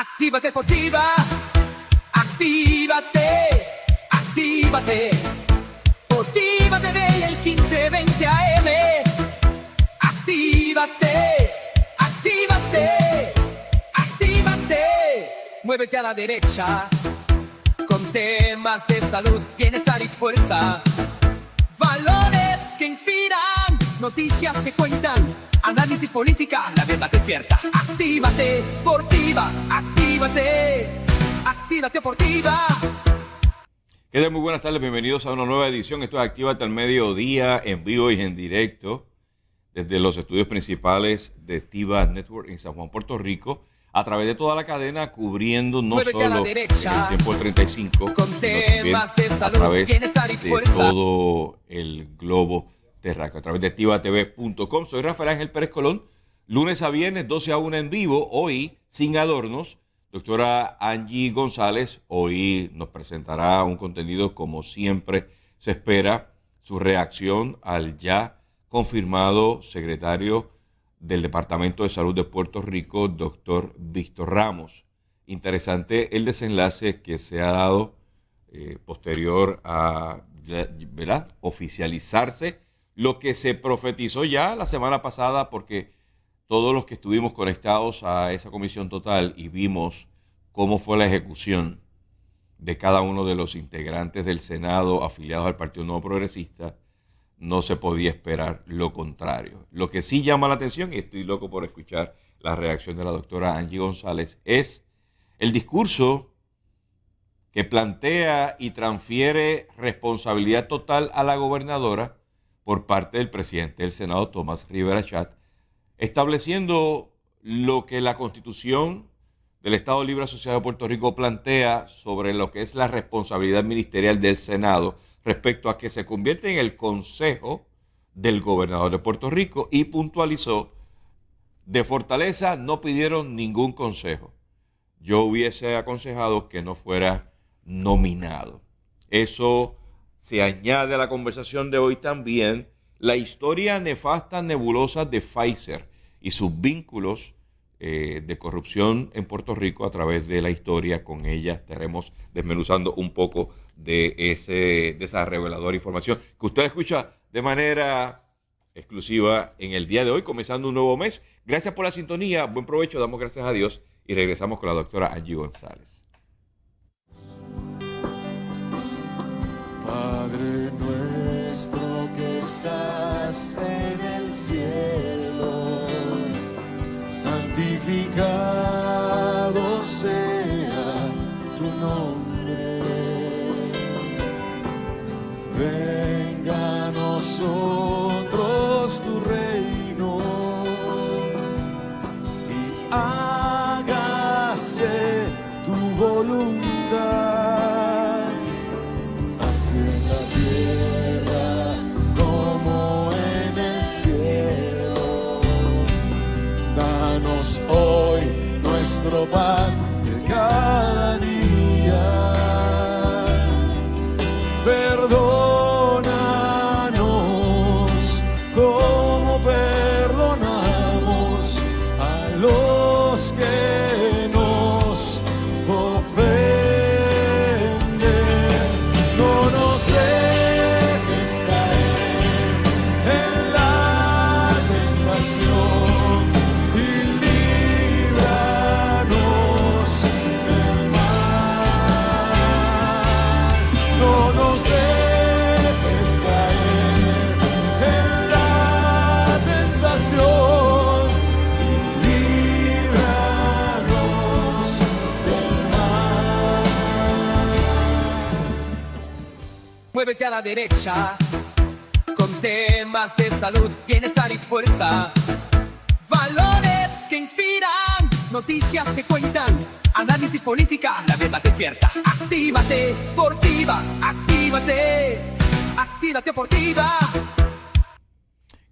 Actívate Deportiva, actívate, actívate. Deportiva TV el 1520 AM. Actívate, actívate, actívate. Muévete a la derecha con temas de salud, bienestar y fuerza. Valores que inspiran, noticias que cuentan, análisis política, la verdad despierta. Actívate, Deportiva, actívate, actívate Deportiva. ¿Qué tal? Muy buenas tardes, bienvenidos a una nueva edición. Esto es Actívate al Mediodía, en vivo y en directo, desde los estudios principales de TIVA Network en San Juan, Puerto Rico, a través de toda la cadena, cubriendo no solo en el tiempo del 35, sino también a través de todo el globo terráqueo, a través de tivatv.com. Soy Rafael Ángel Pérez Colón, lunes a viernes, 12 a 1 en vivo, hoy sin adornos. Doctora Angie González hoy nos presentará un contenido como siempre se espera, su reacción al ya confirmado secretario del Departamento de Salud de Puerto Rico, doctor Víctor Ramos. Interesante el desenlace que se ha dado posterior a, ¿verdad?, oficializarse lo que se profetizó ya la semana pasada, porque todos los que estuvimos conectados a esa comisión total y vimos cómo fue la ejecución de cada uno de los integrantes del Senado afiliados al Partido Nuevo Progresista, no se podía esperar lo contrario. Lo que sí llama la atención, y estoy loco por escuchar la reacción de la doctora Angie González, es el discurso que plantea y transfiere responsabilidad total a la gobernadora por parte del presidente del Senado, Tomás Rivera Chat, estableciendo lo que la Constitución del Estado Libre Asociado de Puerto Rico plantea sobre lo que es la responsabilidad ministerial del Senado respecto a que se convierte en el consejo del gobernador de Puerto Rico, y puntualizó: de Fortaleza no pidieron ningún consejo. Yo hubiese aconsejado que no fuera nominado. Eso se añade a la conversación de hoy también la historia nefasta, nebulosa de Pfizer y sus vínculos de corrupción en Puerto Rico a través de la historia. Con ella estaremos desmenuzando un poco de esa reveladora información que usted escucha de manera exclusiva en el día de hoy, comenzando un nuevo mes. Gracias por la sintonía, buen provecho, damos gracias a Dios y regresamos con la doctora Angie González. Padre nuestro que estás en el cielo, santificado sea tu nombre. Venga a nosotros tu reino y hágase tu voluntad, así en la tierra como en el cielo. Danos hoy nuestro pan de cada día. Perdónanos como perdonamos a los que nos ofenden. No nos dejes caer en la tentación y líbranos del mal. No nos dejes caer en la tentación y líbranos del mal. Muévete a la derecha con temas de salud, bienestar y fuerza. Valores que inspiran, noticias que cuentan, análisis política, la verdad despierta. Actívate, Deportiva, actívate, actívate Deportiva.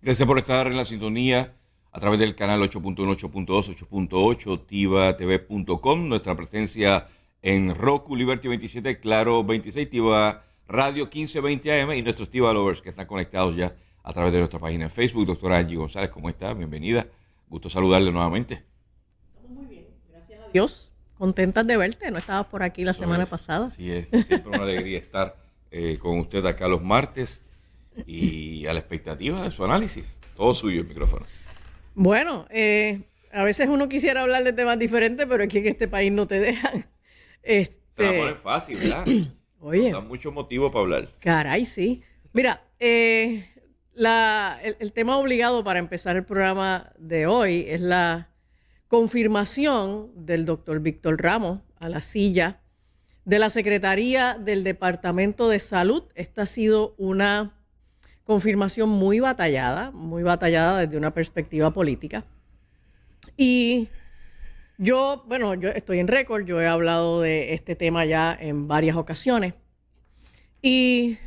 Gracias por estar en la sintonía a través del canal 8.1, 8.2, 8.8, tivatv.com, nuestra presencia en Roku, Liberty 27, Claro 26, Tiva Radio 1520 AM y nuestros Tiva Lovers que están conectados ya a través de nuestra página en Facebook. Doctora Angie González, ¿cómo está? Bienvenida. Gusto saludarle nuevamente. Estamos muy bien, gracias a Dios. contentas de verte. No estabas por aquí la semana pasada. Sí, es siempre una alegría estar con usted acá los martes y a la expectativa de su análisis. Todo suyo el micrófono. Bueno, a veces uno quisiera hablar de temas diferentes, pero es que en este país no te dejan. Se la ponen fácil, ¿verdad? Oye. Nos da mucho motivo para hablar. Caray, sí. Mira, el tema obligado para empezar el programa de hoy es la confirmación del doctor Víctor Ramos a la silla de la Secretaría del Departamento de Salud. Esta ha sido una confirmación muy batallada desde una perspectiva política. Y yo estoy en récord, yo he hablado de este tema ya en varias ocasiones. Y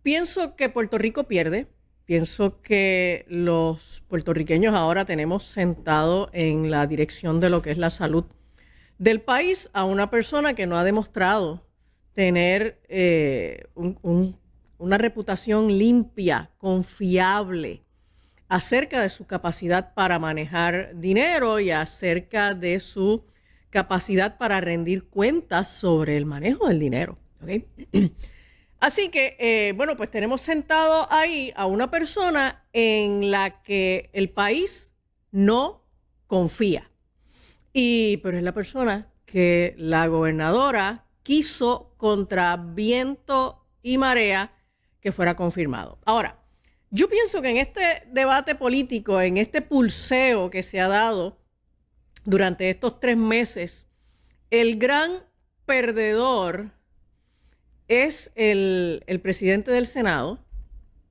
pienso que Puerto Rico pierde. Pienso que los puertorriqueños ahora tenemos sentado en la dirección de lo que es la salud del país a una persona que no ha demostrado tener una reputación limpia, confiable, acerca de su capacidad para manejar dinero y acerca de su capacidad para rendir cuentas sobre el manejo del dinero. ¿Okay? Así que, pues tenemos sentado ahí a una persona en la que el país no confía. Pero es la persona que la gobernadora quiso contra viento y marea que fuera confirmado. Ahora, yo pienso que en este debate político, en este pulseo que se ha dado durante estos 3 meses, el gran perdedor es el presidente del Senado,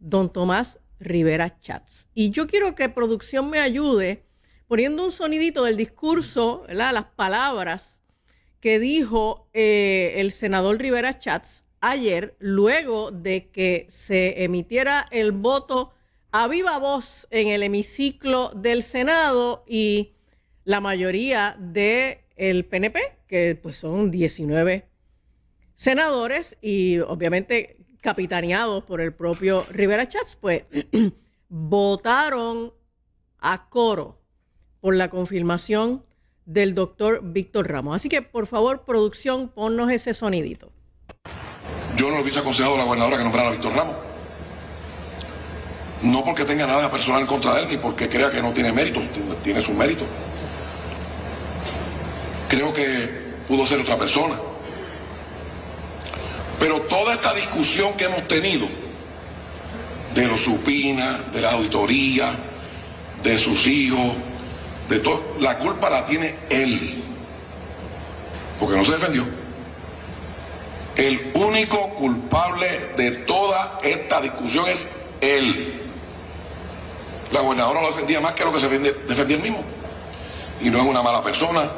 don Tomás Rivera Schatz. Y yo quiero que producción me ayude poniendo un sonidito del discurso, ¿verdad? Las palabras que dijo el senador Rivera Schatz ayer, luego de que se emitiera el voto a viva voz en el hemiciclo del Senado y la mayoría del PNP, que pues son 19 senadores y obviamente capitaneados por el propio Rivera Schatz, pues votaron a coro por la confirmación del doctor Víctor Ramos. Así que, por favor, producción, ponnos ese sonidito. Yo no le hubiese aconsejado a la gobernadora que nombrara a Víctor Ramos. No porque tenga nada personal en contra de él, ni porque crea que no tiene mérito, tiene su mérito. Creo que pudo ser otra persona. Pero toda esta discusión que hemos tenido, de los supinas, de la auditoría, de sus hijos, de todo, la culpa la tiene él. Porque no se defendió. El único culpable de toda esta discusión es él. La gobernadora lo defendía más que lo que se defendía él mismo. Y no es una mala persona,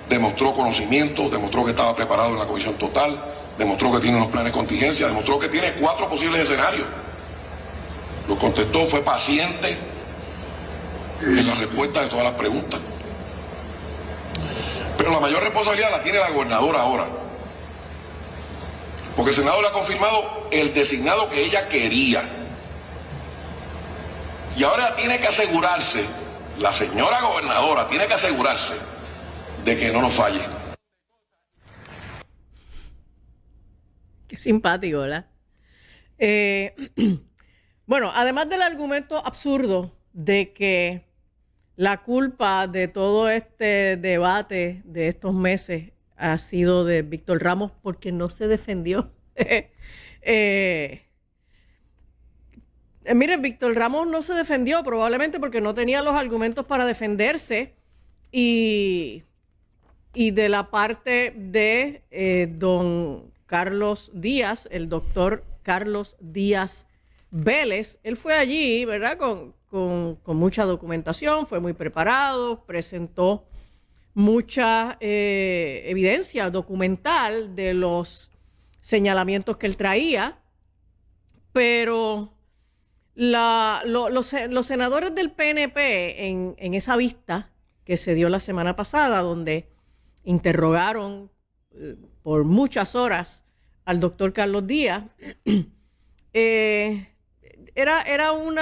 demostró conocimiento, demostró que estaba preparado en la comisión total, demostró que tiene unos planes de contingencia, demostró que tiene 4 posibles escenarios. Lo contestó, fue paciente en la respuesta de todas las preguntas. Pero la mayor responsabilidad la tiene la gobernadora ahora. Porque el Senado le ha confirmado el designado que ella quería. Y ahora tiene que asegurarse, la señora gobernadora tiene que asegurarse de que no nos falle. Qué simpático, ¿verdad? Bueno, además del argumento absurdo de que la culpa de todo este debate de estos meses ha sido de Víctor Ramos porque no se defendió. Miren, Víctor Ramos no se defendió probablemente porque no tenía los argumentos para defenderse y de la parte de don Carlos Díaz, el doctor Carlos Díaz Vélez, él fue allí, ¿verdad? Con mucha documentación, fue muy preparado, presentó mucha evidencia documental de los señalamientos que él traía, pero los senadores del PNP en esa vista que se dio la semana pasada, donde interrogaron por muchas horas al doctor Carlos Díaz, era un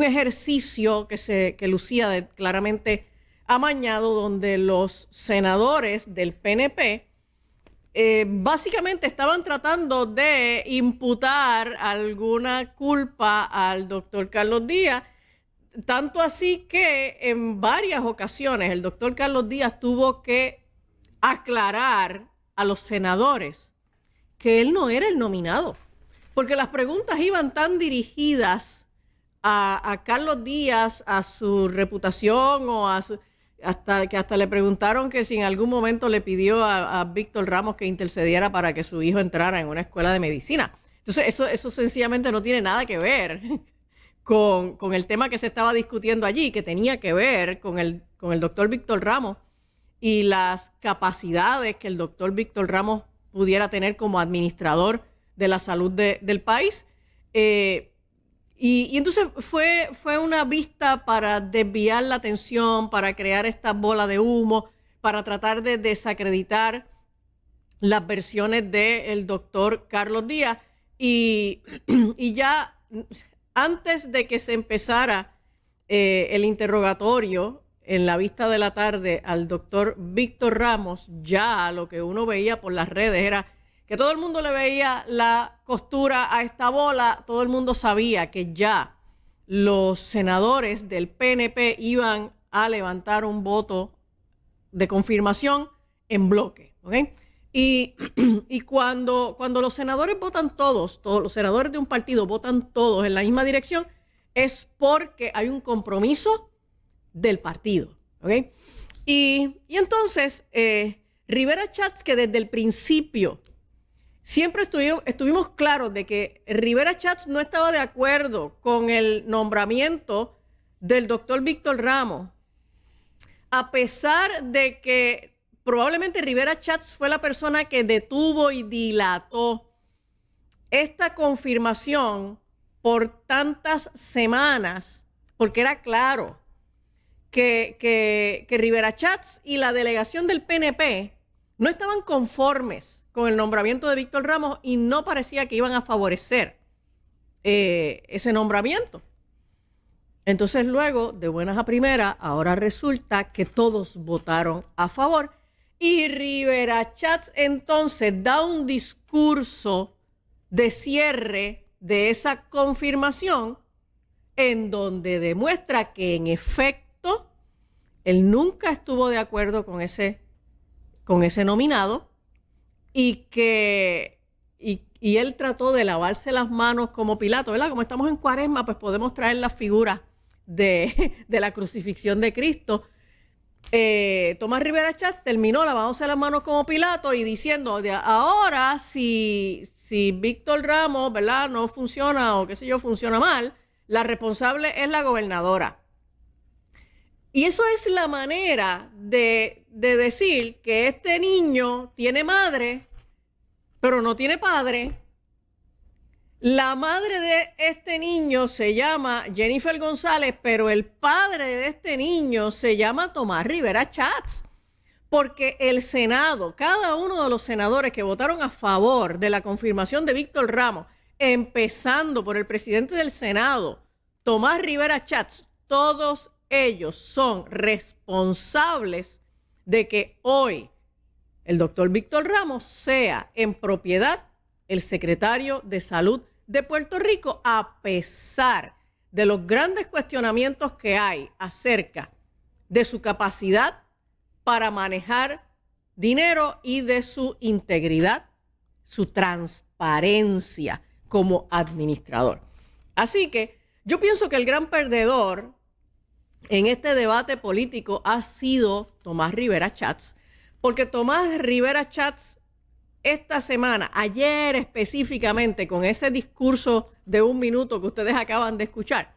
ejercicio que lucía claramente amañado donde los senadores del PNP básicamente estaban tratando de imputar alguna culpa al doctor Carlos Díaz, tanto así que en varias ocasiones el doctor Carlos Díaz tuvo que aclarar a los senadores que él no era el nominado, porque las preguntas iban tan dirigidas a Carlos Díaz, a su reputación o hasta le preguntaron que si en algún momento le pidió a Víctor Ramos que intercediera para que su hijo entrara en una escuela de medicina. Entonces eso sencillamente no tiene nada que ver con el tema que se estaba discutiendo allí, que tenía que ver con el doctor Víctor Ramos y las capacidades que el doctor Víctor Ramos pudiera tener como administrador de la salud del país. Y entonces fue una vista para desviar la atención, para crear esta bola de humo, para tratar de desacreditar las versiones del doctor Carlos Díaz. Y ya antes de que se empezara el interrogatorio en la vista de la tarde al doctor Víctor Ramos, ya lo que uno veía por las redes era que todo el mundo le veía la costura a esta bola, todo el mundo sabía que ya los senadores del PNP iban a levantar un voto de confirmación en bloque, ¿ok? Y cuando los senadores votan todos los senadores de un partido votan todos en la misma dirección, es porque hay un compromiso del partido, ¿ok? Y entonces, Rivera Schatz, que desde el principio siempre estuvimos claros de que Rivera Schatz no estaba de acuerdo con el nombramiento del doctor Víctor Ramos, a pesar de que probablemente Rivera Schatz fue la persona que detuvo y dilató esta confirmación por tantas semanas, porque era claro que Rivera Schatz y la delegación del PNP no estaban conformes con el nombramiento de Víctor Ramos y no parecía que iban a favorecer ese nombramiento. Entonces luego, de buenas a primeras, ahora resulta que todos votaron a favor y Rivera Schatz entonces da un discurso de cierre de esa confirmación en donde demuestra que en efecto él nunca estuvo de acuerdo con ese nominado y él trató de lavarse las manos como Pilato, ¿verdad? Como estamos en Cuaresma, pues podemos traer la figura de la crucifixión de Cristo. Tomás Rivera Schatz terminó lavándose las manos como Pilato y diciendo, ahora si Víctor Ramos, ¿verdad?, no funciona o qué sé yo, funciona mal, la responsable es la gobernadora. Y eso es la manera de decir que este niño tiene madre, pero no tiene padre. La madre de este niño se llama Jennifer González, pero el padre de este niño se llama Tomás Rivera Schatz. Porque el Senado, cada uno de los senadores que votaron a favor de la confirmación de Víctor Ramos, empezando por el presidente del Senado, Tomás Rivera Schatz, todos ellos son responsables de que hoy el doctor Víctor Ramos sea en propiedad el secretario de Salud de Puerto Rico, a pesar de los grandes cuestionamientos que hay acerca de su capacidad para manejar dinero y de su integridad, su transparencia como administrador. Así que yo pienso que el gran perdedor en este debate político ha sido Tomás Rivera Schatz, porque Tomás Rivera Schatz esta semana, ayer específicamente, con ese discurso de 1 minuto que ustedes acaban de escuchar,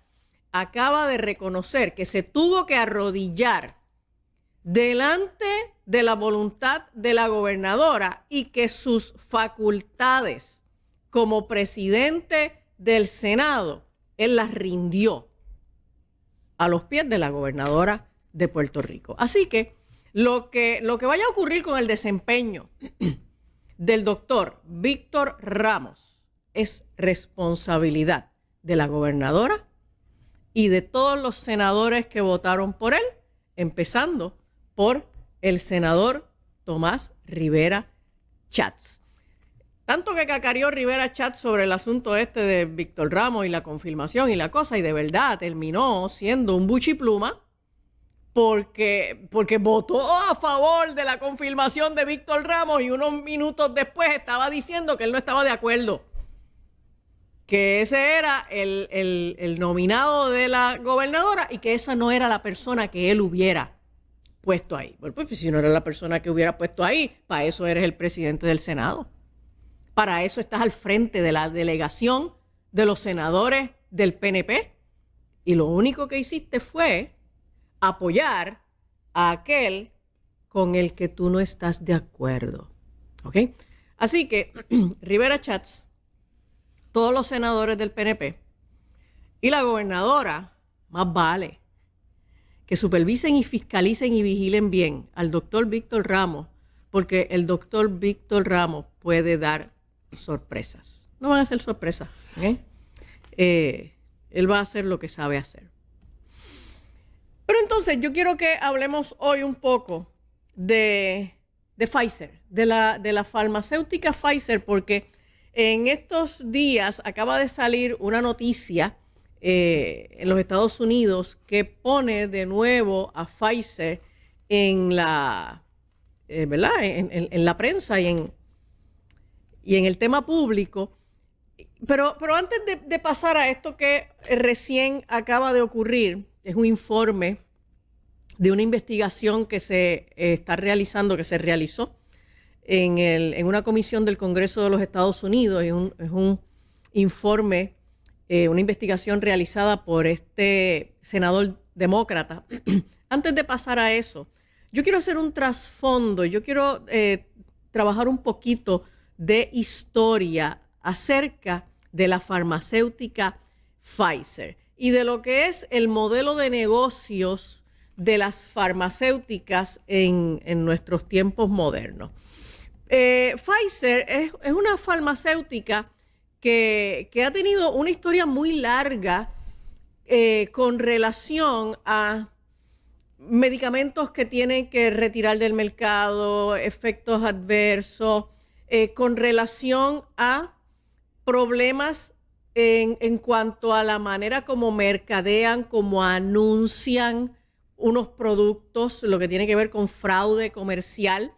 acaba de reconocer que se tuvo que arrodillar delante de la voluntad de la gobernadora y que sus facultades como presidente del Senado, él las rindió a los pies de la gobernadora de Puerto Rico. Así que lo que vaya a ocurrir con el desempeño del doctor Víctor Ramos es responsabilidad de la gobernadora y de todos los senadores que votaron por él empezando por el senador Tomás Rivera Schatz. Tanto que cacareó Rivera Schatz sobre el asunto este de Víctor Ramos y la confirmación y la cosa, y de verdad terminó siendo un buchipluma porque votó a favor de la confirmación de Víctor Ramos y unos minutos después estaba diciendo que él no estaba de acuerdo, que ese era el nominado de la gobernadora y que esa no era la persona que él hubiera puesto ahí. Bueno, pues si no era la persona que hubiera puesto ahí, para eso eres el presidente del Senado. Para eso estás al frente de la delegación de los senadores del PNP. Y lo único que hiciste fue apoyar a aquel con el que tú no estás de acuerdo. ¿Ok? Así que Rivera Schatz, todos los senadores del PNP y la gobernadora, más vale que supervisen y fiscalicen y vigilen bien al doctor Víctor Ramos, porque el doctor Víctor Ramos puede dar sorpresas. No van a ser sorpresas. ¿Okay? Él va a hacer lo que sabe hacer. Pero entonces yo quiero que hablemos hoy un poco de Pfizer, de la farmacéutica Pfizer, porque en estos días acaba de salir una noticia en los Estados Unidos que pone de nuevo a Pfizer en la, ¿verdad? En la prensa y en el tema público. Pero antes de pasar a esto que recién acaba de ocurrir, es un informe de una investigación que se está realizando, que se realizó en una comisión del Congreso de los Estados Unidos. Es un informe, una investigación realizada por este senador demócrata. Antes de pasar a eso, yo quiero hacer un trasfondo, yo quiero trabajar un poquito de historia acerca de la farmacéutica Pfizer y de lo que es el modelo de negocios de las farmacéuticas en nuestros tiempos modernos. Pfizer es una farmacéutica que ha tenido una historia muy larga con relación a medicamentos que tienen que retirar del mercado, efectos adversos, con relación a problemas en cuanto a la manera como mercadean, como anuncian unos productos, lo que tiene que ver con fraude comercial.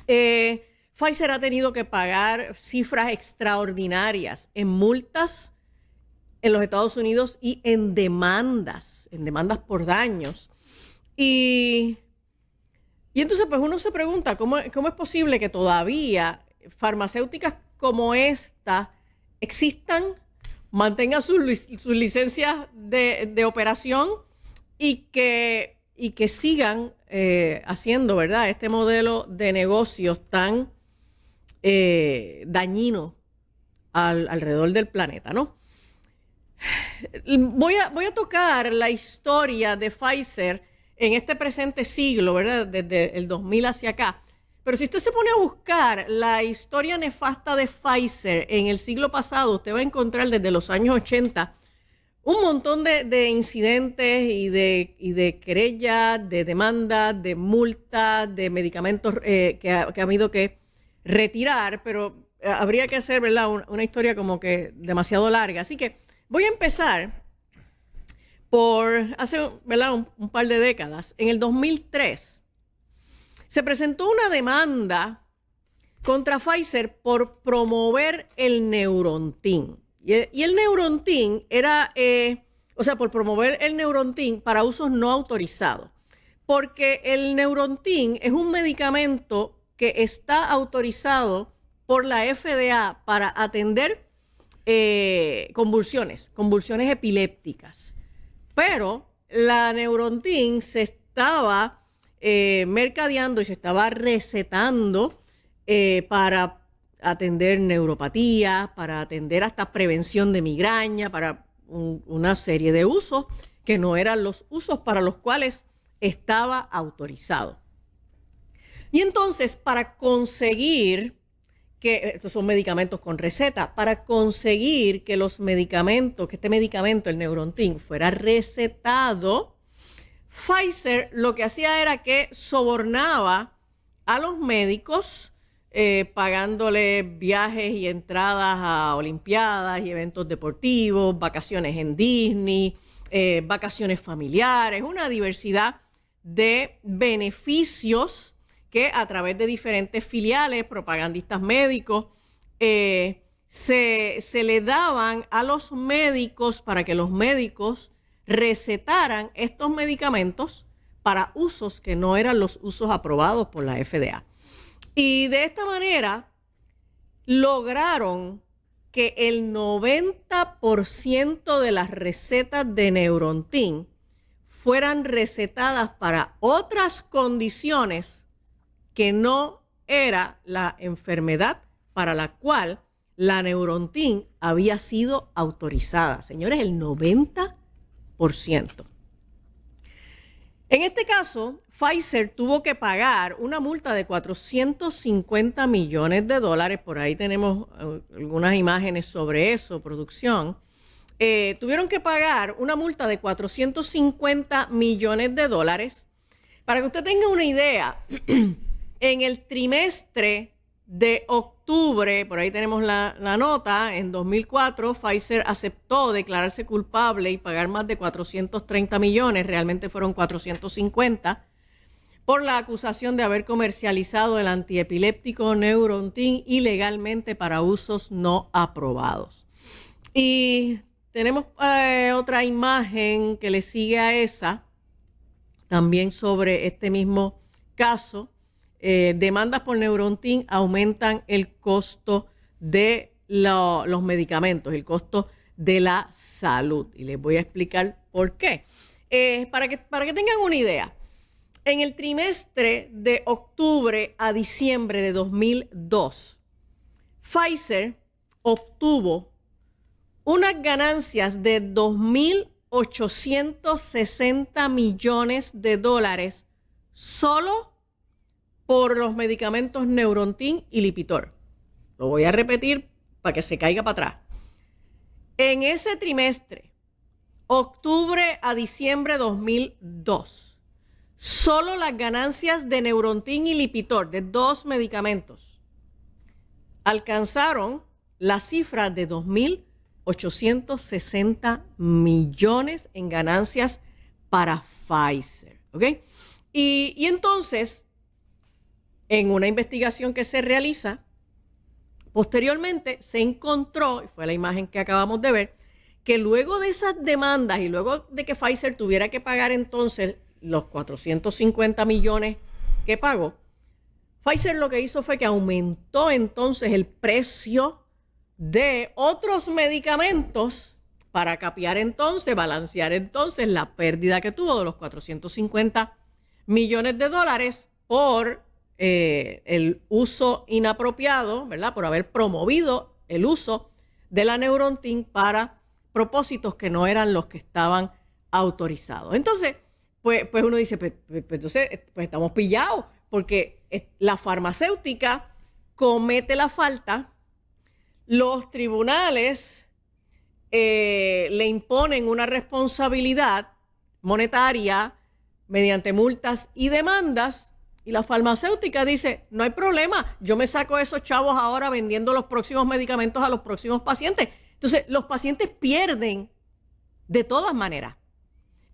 Pfizer ha tenido que pagar cifras extraordinarias en multas en los Estados Unidos y en demandas por daños. Y entonces pues uno se pregunta, ¿cómo es posible que todavía farmacéuticas como esta existan, mantengan sus licencias de operación y que sigan haciendo, ¿verdad?, este modelo de negocios tan dañino alrededor del planeta, ¿no? Voy a tocar la historia de Pfizer en este presente siglo, ¿verdad?, desde el 2000 hacia acá. Pero si usted se pone a buscar la historia nefasta de Pfizer en el siglo pasado, usted va a encontrar desde los años 80 un montón de incidentes y de querellas, de demandas, de multas, de medicamentos que ha habido que retirar, pero habría que hacer, ¿verdad?, una historia como que demasiado larga. Así que voy a empezar por hace, ¿verdad?, un par de décadas. En el 2003 se presentó una demanda contra Pfizer por promover el Neurontin. Y el Neurontin era, por promover el Neurontin para usos no autorizados. Porque el Neurontin es un medicamento que está autorizado por la FDA para atender convulsiones epilépticas. Pero la Neurontin se estaba mercadeando y se estaba recetando para atender neuropatía, para atender hasta prevención de migraña, para una serie de usos que no eran los usos para los cuales estaba autorizado. Y entonces, para conseguir que estos son medicamentos con receta, para conseguir que los medicamentos, que este medicamento, el Neurontin, fuera recetado, Pfizer lo que hacía era que sobornaba a los médicos pagándole viajes y entradas a olimpiadas y eventos deportivos, vacaciones en Disney, vacaciones familiares, una diversidad de beneficios que a través de diferentes filiales, propagandistas médicos, se le daban a los médicos para que los médicos recetaran estos medicamentos para usos que no eran los usos aprobados por la FDA. Y de esta manera lograron que el 90% de las recetas de Neurontin fueran recetadas para otras condiciones que no era la enfermedad para la cual la Neurontin había sido autorizada. Señores, el 90%. En este caso, Pfizer tuvo que pagar una multa de $450 millones. Por ahí tenemos algunas imágenes sobre eso, producción. Tuvieron que pagar una multa de $450 millones. Para que usted tenga una idea, en el trimestre de octubre, por ahí tenemos la nota, en 2004 Pfizer aceptó declararse culpable y pagar más de 430 millones, realmente fueron 450, por la acusación de haber comercializado el antiepiléptico Neurontin ilegalmente para usos no aprobados. Y tenemos otra imagen que le sigue a esa, también sobre este mismo caso. Demandas por Neurontin aumentan el costo de los medicamentos, el costo de la salud. Y les voy a explicar por qué. Para que tengan una idea, en el trimestre de octubre a diciembre de 2002, Pfizer obtuvo unas ganancias de $2.860 millones solo por los medicamentos Neurontin y Lipitor. Lo voy a repetir para que se caiga para atrás. En ese trimestre, octubre a diciembre de 2002, solo las ganancias de Neurontin y Lipitor, de dos medicamentos, alcanzaron la cifra de $2.860 millones en ganancias para Pfizer. ¿Ok? Y entonces, en una investigación que se realiza, posteriormente se encontró, y fue la imagen que acabamos de ver, que luego de esas demandas y luego de que Pfizer tuviera que pagar entonces los 450 millones que pagó, Pfizer lo que hizo fue que aumentó entonces el precio de otros medicamentos para capear entonces, balancear entonces la pérdida que tuvo de los 450 millones por el uso inapropiado, ¿verdad? Por haber promovido el uso de la Neurontin para propósitos que no eran los que estaban autorizados. Entonces, pues uno dice, entonces estamos pillados, porque la farmacéutica comete la falta, los tribunales le imponen una responsabilidad monetaria mediante multas y demandas, y la farmacéutica dice, no hay problema, yo me saco esos chavos ahora vendiendo los próximos medicamentos a los próximos pacientes. Entonces, los pacientes pierden de todas maneras.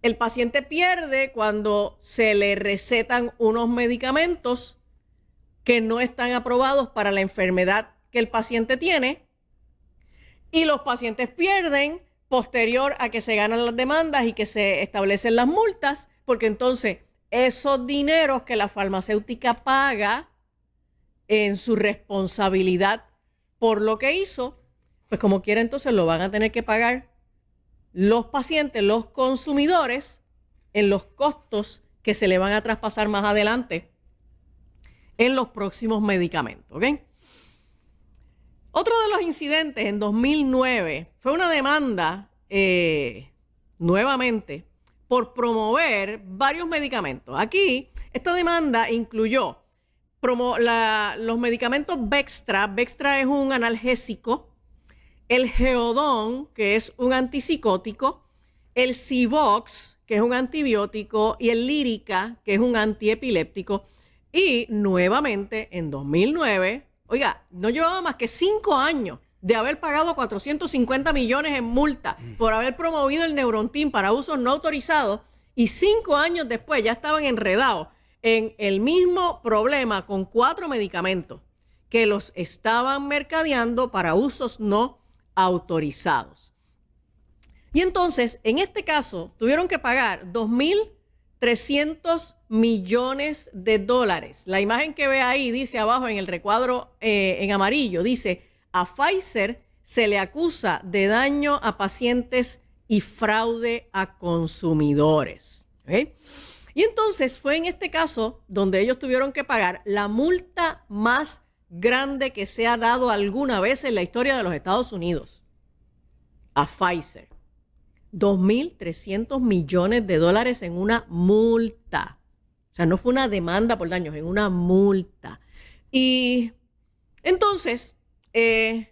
El paciente pierde cuando se le recetan unos medicamentos que no están aprobados para la enfermedad que el paciente tiene, y los pacientes pierden posterior a que se ganan las demandas y que se establecen las multas, porque entonces esos dineros que la farmacéutica paga en su responsabilidad por lo que hizo, pues como quiera entonces lo van a tener que pagar los pacientes, los consumidores, en los costos que se le van a traspasar más adelante en los próximos medicamentos, ¿ok? Otro de los incidentes en 2009 fue una demanda nuevamente por promover varios medicamentos. Aquí, esta demanda incluyó los medicamentos Bextra. Bextra es un analgésico. El Geodon, que es un antipsicótico. El Civox, que es un antibiótico, y el Lyrica, que es un antiepiléptico. Y nuevamente, en 2009, oiga, no llevaba más que 5 años de haber pagado 450 millones en multa por haber promovido el Neurontin para usos no autorizados, y 5 años después ya estaban enredados en el mismo problema con 4 medicamentos que los estaban mercadeando para usos no autorizados. Y entonces, en este caso, tuvieron que pagar 2.300 millones de dólares. La imagen que ve ahí dice abajo en el recuadro en amarillo, dice: a Pfizer se le acusa de daño a pacientes y fraude a consumidores. ¿Okay? Y entonces fue en este caso donde ellos tuvieron que pagar la multa más grande que se ha dado alguna vez en la historia de los Estados Unidos a Pfizer. 2.300 millones de dólares en una multa. O sea, no fue una demanda por daños, en una multa. Y entonces, en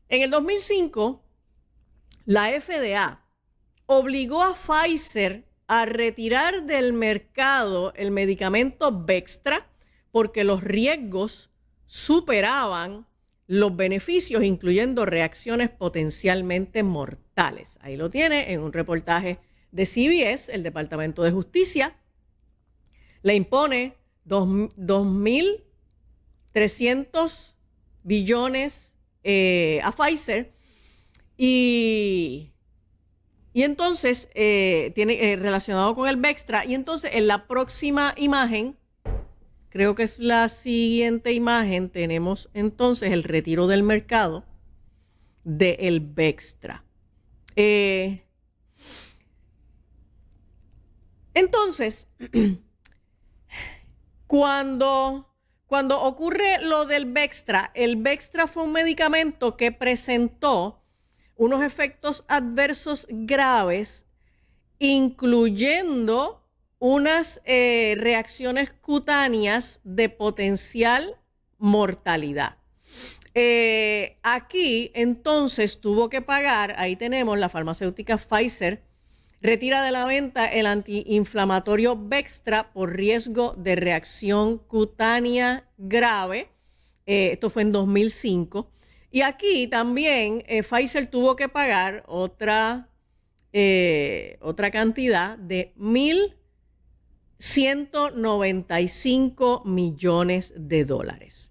el 2005, la FDA obligó a Pfizer a retirar del mercado el medicamento Bextra porque los riesgos superaban los beneficios, incluyendo reacciones potencialmente mortales. Ahí lo tiene en un reportaje de CBS. El Departamento de Justicia le impone 2.300 billones a Pfizer y entonces tiene relacionado con el Bextra. Y entonces en la próxima imagen, creo que es la siguiente imagen, tenemos entonces el retiro del mercado del Bextra. Entonces, cuando ocurre lo del Bextra, el Bextra fue un medicamento que presentó unos efectos adversos graves, incluyendo unas reacciones cutáneas de potencial mortalidad. Aquí entonces tuvo que pagar, ahí tenemos la farmacéutica Pfizer, retira de la venta el antiinflamatorio Bextra por riesgo de reacción cutánea grave. Esto fue en 2005. Y aquí también Pfizer tuvo que pagar otra cantidad de 1.195 millones de dólares.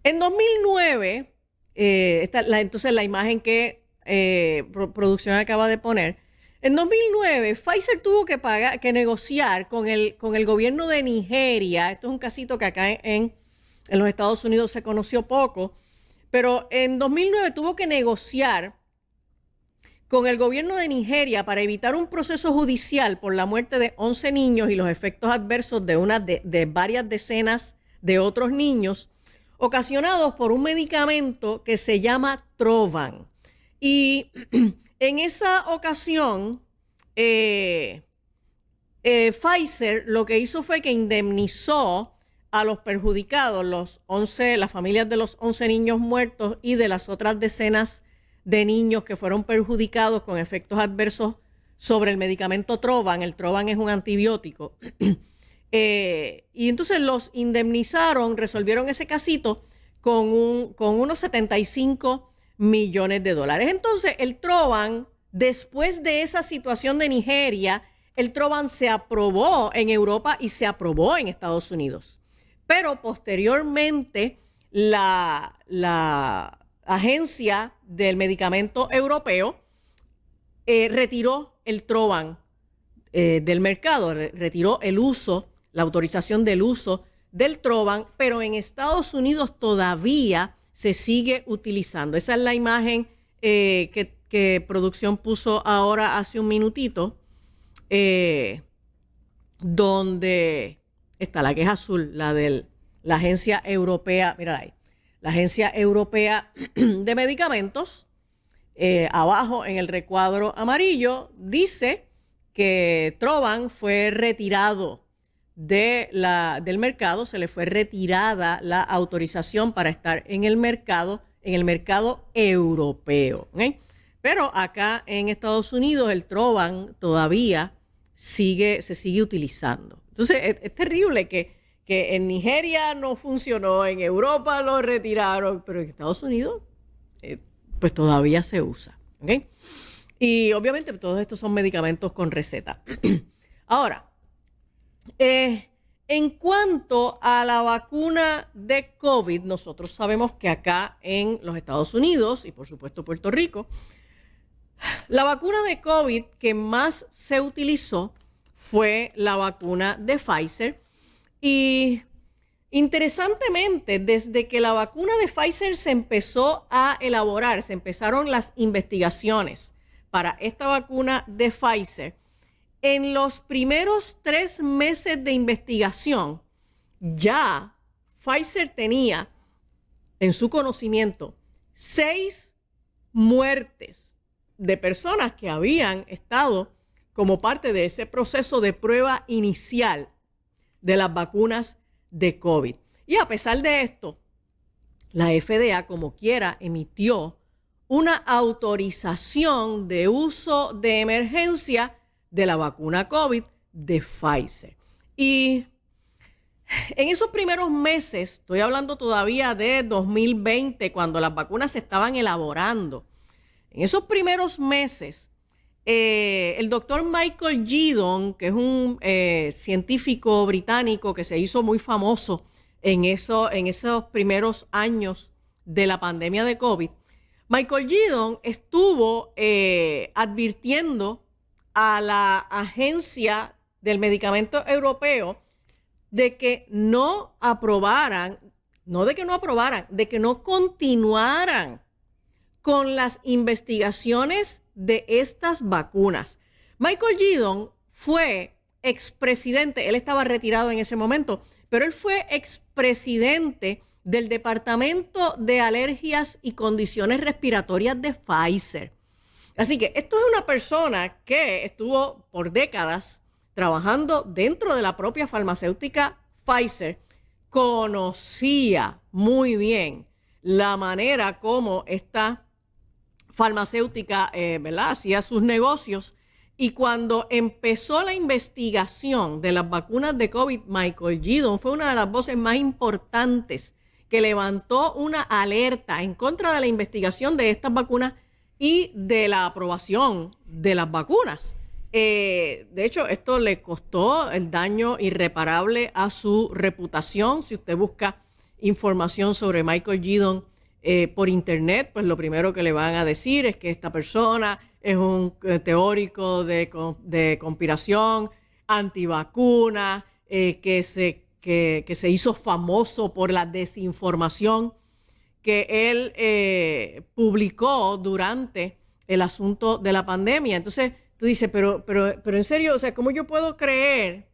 En 2009, entonces la imagen que producción acaba de poner, en 2009 Pfizer tuvo que negociar con el gobierno de Nigeria. Esto es un casito que acá en los Estados Unidos se conoció poco, pero en 2009 tuvo que negociar con el gobierno de Nigeria para evitar un proceso judicial por la muerte de 11 niños y los efectos adversos de varias decenas de otros niños ocasionados por un medicamento que se llama Trovan. Y en esa ocasión, Pfizer lo que hizo fue que indemnizó a los perjudicados, las familias de los 11 niños muertos y de las otras decenas de niños que fueron perjudicados con efectos adversos sobre el medicamento Trovan. El Trovan es un antibiótico. Y entonces los indemnizaron, resolvieron ese casito con unos 75 millones de dólares. Entonces el Trovan, después de esa situación de Nigeria, el Trovan se aprobó en Europa y se aprobó en Estados Unidos. Pero posteriormente la Agencia del Medicamento Europeo retiró el Trovan del mercado, retiró el uso, la autorización del uso del Trovan, pero en Estados Unidos todavía se sigue utilizando. Esa es la imagen que producción puso ahora hace un minutito, donde está la que es azul, la de la Agencia Europea, mira ahí, la Agencia Europea de Medicamentos. Abajo en el recuadro amarillo dice que Trovan fue retirado del mercado, se le fue retirada la autorización para estar en el mercado europeo. ¿Okay? Pero acá en Estados Unidos el Trovan todavía se sigue utilizando. Entonces, es terrible que en Nigeria no funcionó, en Europa lo retiraron, pero en Estados Unidos, pues todavía se usa. ¿Okay? Y obviamente todos estos son medicamentos con receta. Ahora, en cuanto a la vacuna de COVID, nosotros sabemos que acá en los Estados Unidos y por supuesto Puerto Rico, la vacuna de COVID que más se utilizó fue la vacuna de Pfizer. Y interesantemente, desde que la vacuna de Pfizer se empezó a elaborar, se empezaron las investigaciones para esta vacuna de Pfizer, en los primeros 3 meses de investigación, ya Pfizer tenía en su conocimiento 6 muertes de personas que habían estado como parte de ese proceso de prueba inicial de las vacunas de COVID. Y a pesar de esto, la FDA, como quiera, emitió una autorización de uso de emergencia de la vacuna COVID de Pfizer. Y en esos primeros meses, estoy hablando todavía de 2020, cuando las vacunas se estaban elaborando, en esos primeros meses, el doctor Michael Yeadon, que es un científico británico que se hizo muy famoso en esos primeros años de la pandemia de COVID, Michael Yeadon estuvo advirtiendo a la Agencia del Medicamento Europeo de que no aprobaran, de que no continuaran con las investigaciones de estas vacunas. Michael Yeadon fue expresidente, él estaba retirado en ese momento, pero él fue expresidente del Departamento de Alergias y Condiciones Respiratorias de Pfizer. Así que esto es una persona que estuvo por décadas trabajando dentro de la propia farmacéutica Pfizer, conocía muy bien la manera como esta farmacéutica hacía sus negocios, y cuando empezó la investigación de las vacunas de COVID, Michael Yeadon fue una de las voces más importantes que levantó una alerta en contra de la investigación de estas vacunas y de la aprobación de las vacunas. De hecho, esto le costó el daño irreparable a su reputación. Si usted busca información sobre Michael Yeadon por internet, pues lo primero que le van a decir es que esta persona es un teórico de conspiración, antivacuna, que se hizo famoso por la desinformación que él publicó durante el asunto de la pandemia. Entonces, tú dices, pero en serio, o sea, ¿cómo yo puedo creer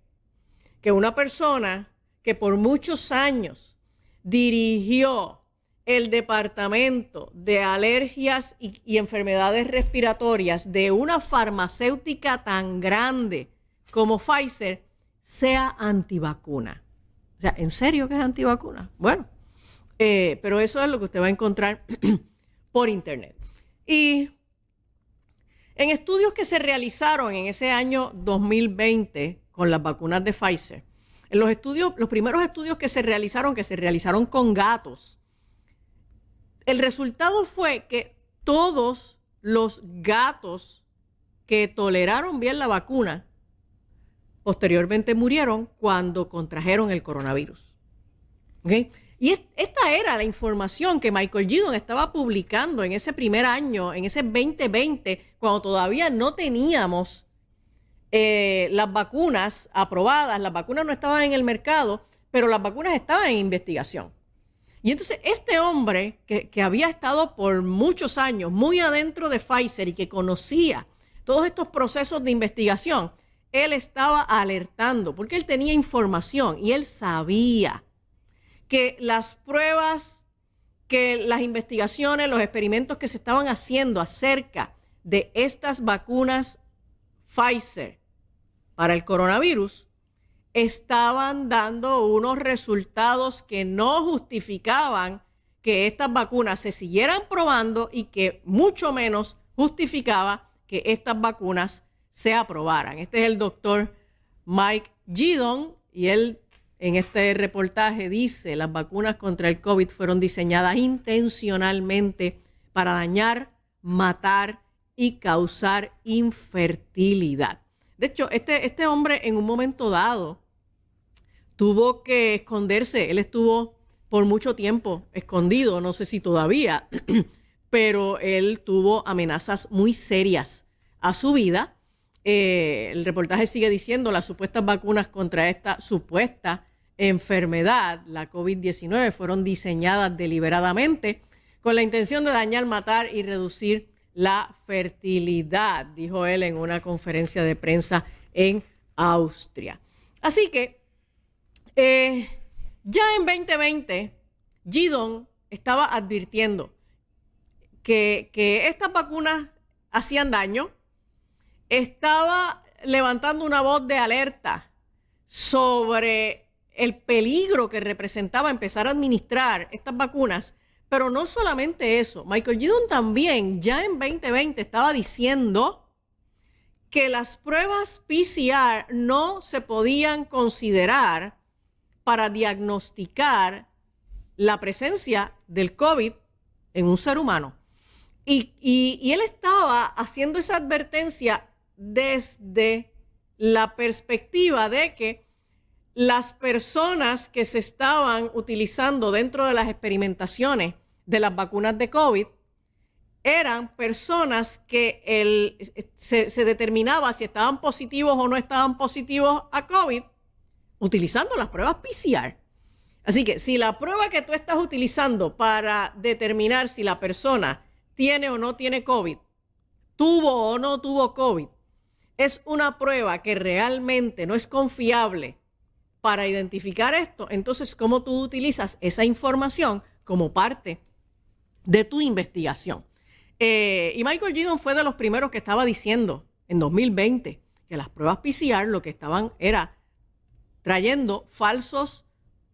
que una persona que por muchos años dirigió el Departamento de Alergias y Enfermedades Respiratorias de una farmacéutica tan grande como Pfizer sea antivacuna? O sea, ¿en serio que es antivacuna? Bueno, pero eso es lo que usted va a encontrar por internet. Y en estudios que se realizaron en ese año 2020 con las vacunas de Pfizer, los primeros estudios que se realizaron con gatos, el resultado fue que todos los gatos que toleraron bien la vacuna posteriormente murieron cuando contrajeron el coronavirus. ¿Okay? Y esta era la información que Michael Yeadon estaba publicando en ese primer año, en ese 2020, cuando todavía no teníamos las vacunas aprobadas, las vacunas no estaban en el mercado, pero las vacunas estaban en investigación. Y entonces este hombre que había estado por muchos años muy adentro de Pfizer y que conocía todos estos procesos de investigación, él estaba alertando porque él tenía información y él sabía que las pruebas, que las investigaciones, los experimentos que se estaban haciendo acerca de estas vacunas Pfizer para el coronavirus estaban dando unos resultados que no justificaban que estas vacunas se siguieran probando y que mucho menos justificaba que estas vacunas se aprobaran. Este es el doctor Mike Yeadon y él en este reportaje dice: las vacunas contra el COVID fueron diseñadas intencionalmente para dañar, matar y causar infertilidad. De hecho, este hombre en un momento dado tuvo que esconderse. Él estuvo por mucho tiempo escondido, no sé si todavía, pero él tuvo amenazas muy serias a su vida. El reportaje sigue diciendo: las supuestas vacunas contra esta supuesta enfermedad, la COVID-19, fueron diseñadas deliberadamente con la intención de dañar, matar y reducir la fertilidad, dijo él en una conferencia de prensa en Austria. Así que ya en 2020, Yeadon estaba advirtiendo que estas vacunas hacían daño, estaba levantando una voz de alerta sobre el peligro que representaba empezar a administrar estas vacunas. Pero no solamente eso, Michael Yeadon también ya en 2020 estaba diciendo que las pruebas PCR no se podían considerar para diagnosticar la presencia del COVID en un ser humano. Y él estaba haciendo esa advertencia desde la perspectiva de que las personas que se estaban utilizando dentro de las experimentaciones de las vacunas de COVID eran personas que se determinaba si estaban positivos o no estaban positivos a COVID utilizando las pruebas PCR. Así que si la prueba que tú estás utilizando para determinar si la persona tiene o no tiene COVID, tuvo o no tuvo COVID, es una prueba que realmente no es confiable para identificar esto, entonces ¿cómo tú utilizas esa información como parte de tu investigación? Y Michael Yeadon fue de los primeros que estaba diciendo en 2020 que las pruebas PCR lo que estaban era trayendo falsos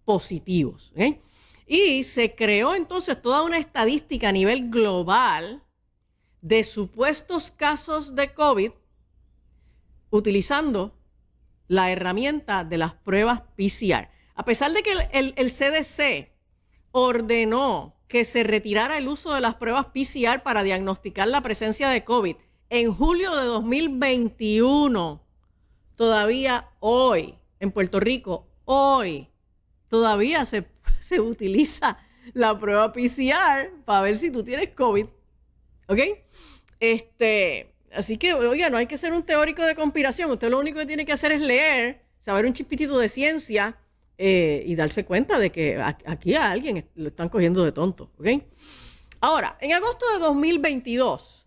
positivos. Y se creó entonces toda una estadística a nivel global de supuestos casos de COVID utilizando la herramienta de las pruebas PCR. A pesar de que el CDC ordenó que se retirara el uso de las pruebas PCR para diagnosticar la presencia de COVID en julio de 2021, todavía hoy, en Puerto Rico, hoy, todavía se utiliza la prueba PCR para ver si tú tienes COVID. ¿Ok? Así que, oiga, no hay que ser un teórico de conspiración. Usted lo único que tiene que hacer es leer, saber un chispitito de ciencia y darse cuenta de que aquí a alguien lo están cogiendo de tonto. ¿Ok? Ahora, en agosto de 2022,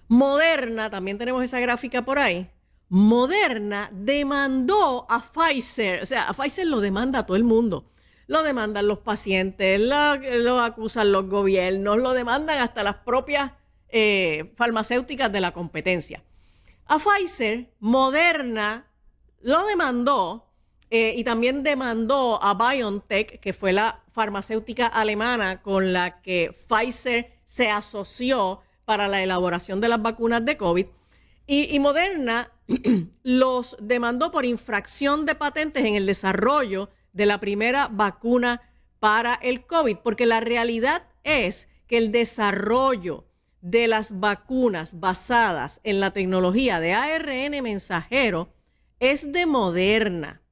Moderna, también tenemos esa gráfica por ahí, Moderna demandó a Pfizer. O sea, a Pfizer lo demanda a todo el mundo. Lo demandan los pacientes, lo acusan los gobiernos, lo demandan hasta las propias farmacéuticas de la competencia. A Pfizer, Moderna lo demandó y también demandó a BioNTech, que fue la farmacéutica alemana con la que Pfizer se asoció para la elaboración de las vacunas de COVID. Y Moderna los demandó por infracción de patentes en el desarrollo de la primera vacuna para el COVID, porque la realidad es que el desarrollo de las vacunas basadas en la tecnología de ARN mensajero es de Moderna.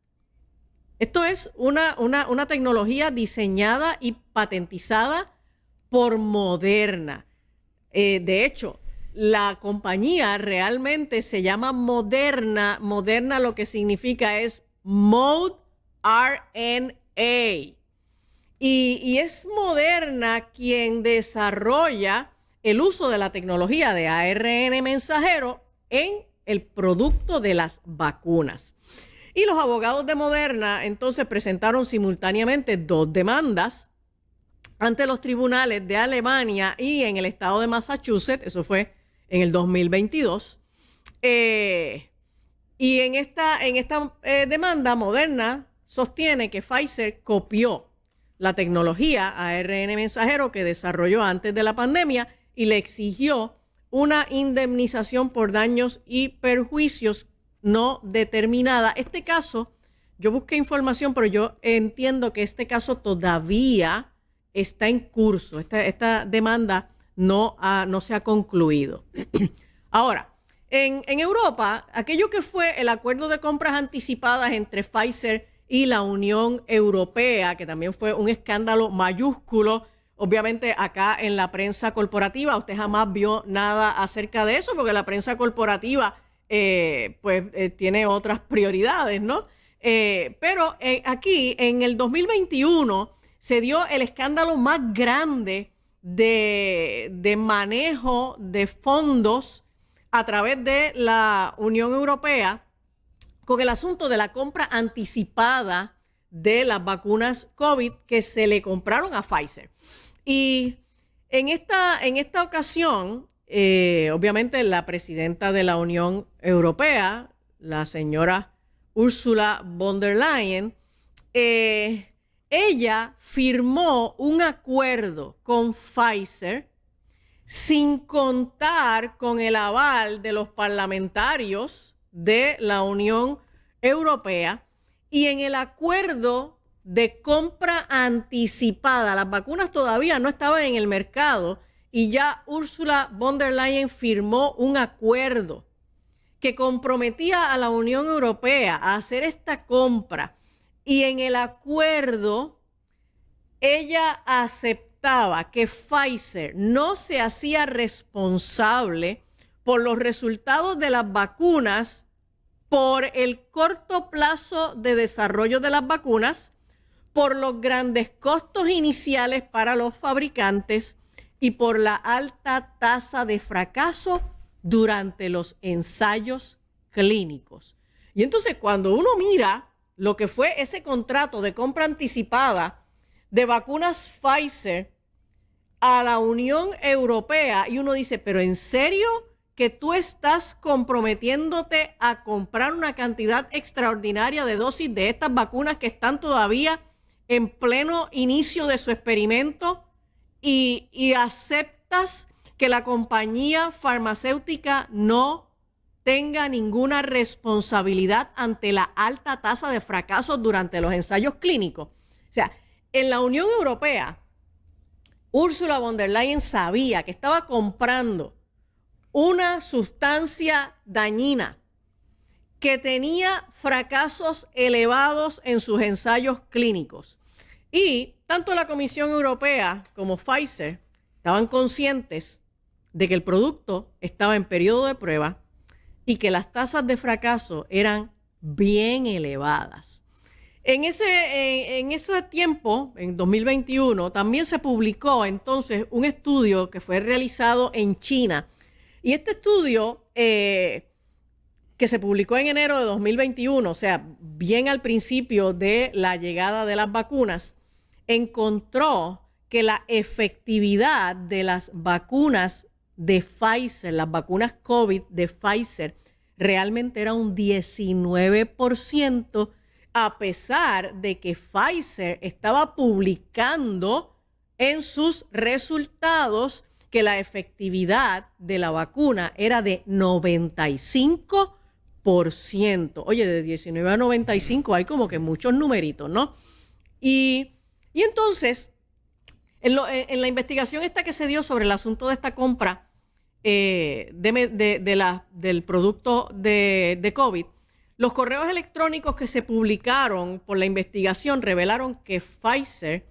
Esto es una tecnología diseñada y patentizada por Moderna. De hecho, la compañía realmente se llama Moderna. Moderna lo que significa es Mode RNA. Y es Moderna quien desarrolla el uso de la tecnología de ARN mensajero en el producto de las vacunas. Y los abogados de Moderna entonces presentaron simultáneamente dos demandas ante los tribunales de Alemania y en el estado de Massachusetts. Eso fue en el 2022. Y en esta demanda, Moderna sostiene que Pfizer copió la tecnología ARN mensajero que desarrolló antes de la pandemia y le exigió una indemnización por daños y perjuicios no determinada. Este caso, yo busqué información, pero yo entiendo que este caso todavía está en curso. Esta demanda no se ha concluido. Ahora, en Europa, aquello que fue el acuerdo de compras anticipadas entre Pfizer y la Unión Europea, que también fue un escándalo mayúsculo. Obviamente acá en la prensa corporativa usted jamás vio nada acerca de eso, porque la prensa corporativa tiene otras prioridades, ¿no? Pero aquí en el 2021 se dio el escándalo más grande de manejo de fondos a través de la Unión Europea con el asunto de la compra anticipada de las vacunas COVID que se le compraron a Pfizer. Y en esta ocasión, obviamente la presidenta de la Unión Europea, la señora Ursula von der Leyen, ella firmó un acuerdo con Pfizer sin contar con el aval de los parlamentarios de la Unión Europea, y en el acuerdo de compra anticipada, las vacunas todavía no estaban en el mercado y ya Ursula von der Leyen firmó un acuerdo que comprometía a la Unión Europea a hacer esta compra, y en el acuerdo ella aceptaba que Pfizer no se hacía responsable por los resultados de las vacunas, por el corto plazo de desarrollo de las vacunas, por los grandes costos iniciales para los fabricantes y por la alta tasa de fracaso durante los ensayos clínicos. Y entonces cuando uno mira lo que fue ese contrato de compra anticipada de vacunas Pfizer a la Unión Europea, y uno dice, pero ¿en serio que tú estás comprometiéndote a comprar una cantidad extraordinaria de dosis de estas vacunas que están todavía en pleno inicio de su experimento y aceptas que la compañía farmacéutica no tenga ninguna responsabilidad ante la alta tasa de fracasos durante los ensayos clínicos? O sea, en la Unión Europea, Ursula von der Leyen sabía que estaba comprando una sustancia dañina que tenía fracasos elevados en sus ensayos clínicos. Y tanto la Comisión Europea como Pfizer estaban conscientes de que el producto estaba en periodo de prueba y que las tasas de fracaso eran bien elevadas. En ese tiempo, en 2021, también se publicó entonces un estudio que fue realizado en China. Y este estudio, que se publicó en enero de 2021, o sea, bien al principio de la llegada de las vacunas, encontró que la efectividad de las vacunas de Pfizer, las vacunas COVID de Pfizer, realmente era un 19%, a pesar de que Pfizer estaba publicando en sus resultados que la efectividad de la vacuna era de 95%. Oye, de 19 a 95 hay como que muchos numeritos, ¿no? Y entonces, en la investigación esta que se dio sobre el asunto de esta compra del producto de COVID, los correos electrónicos que se publicaron por la investigación revelaron que Pfizer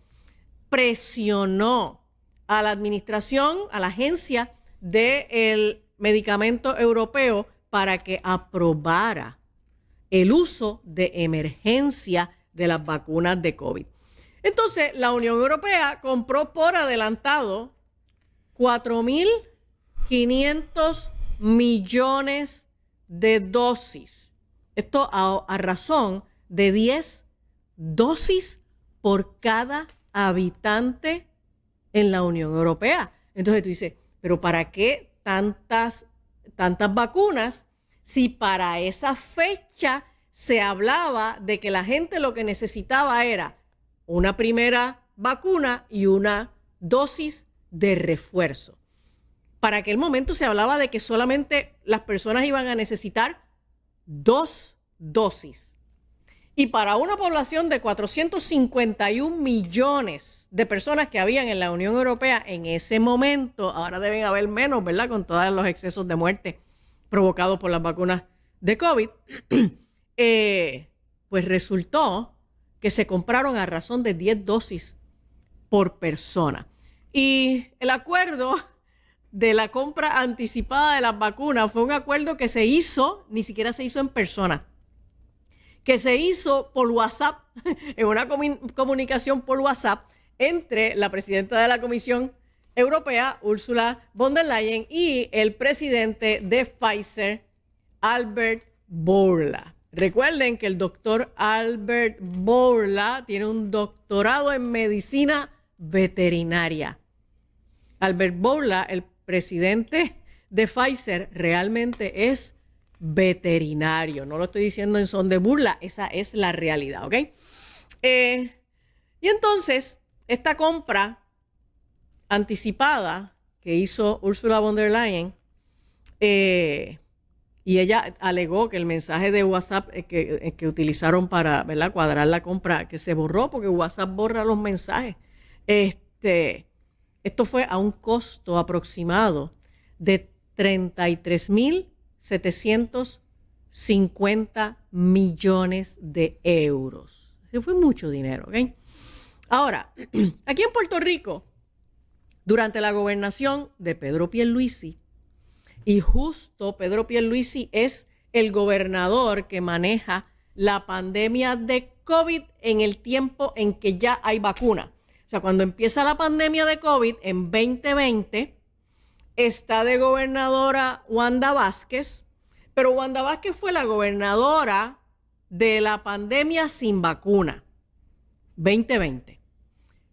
presionó a la administración, a la agencia del medicamento europeo, para que aprobara el uso de emergencia de las vacunas de COVID. Entonces, la Unión Europea compró por adelantado 4.500 millones de dosis. Esto a razón de 10 dosis por cada habitante en la Unión Europea. Entonces tú dices, ¿pero para qué tantas vacunas si para esa fecha se hablaba de que la gente lo que necesitaba era una primera vacuna y una dosis de refuerzo? Para aquel momento se hablaba de que solamente las personas iban a necesitar 2 dosis. Y para una población de 451 millones de personas que habían en la Unión Europea en ese momento, ahora deben haber menos, ¿verdad? Con todos los excesos de muerte provocados por las vacunas de COVID, pues resultó que se compraron a razón de 10 dosis por persona. Y el acuerdo de la compra anticipada de las vacunas fue un acuerdo que se hizo, ni siquiera se hizo en persona, que se hizo por WhatsApp, en una comunicación por WhatsApp entre la presidenta de la Comisión Europea, Ursula von der Leyen, y el presidente de Pfizer, Albert Bourla. Recuerden que el doctor Albert Bourla tiene un doctorado en medicina veterinaria. Albert Bourla, el presidente de Pfizer, realmente es veterinario. No lo estoy diciendo en son de burla, esa es la realidad, ¿ok? Y entonces, esta compra anticipada que hizo Ursula von der Leyen, y ella alegó que el mensaje de WhatsApp que utilizaron para, ¿verdad?, cuadrar la compra, que se borró porque WhatsApp borra los mensajes. Esto fue a un costo aproximado de 33.750 millones de euros. Eso fue mucho dinero, ¿ok? Ahora, aquí en Puerto Rico, durante la gobernación de Pedro Pierluisi, y justo Pedro Pierluisi es el gobernador que maneja la pandemia de COVID en el tiempo en que ya hay vacuna. O sea, cuando empieza la pandemia de COVID en 2020, está de gobernadora Wanda Vázquez, pero Wanda Vázquez fue la gobernadora de la pandemia sin vacuna, 2020.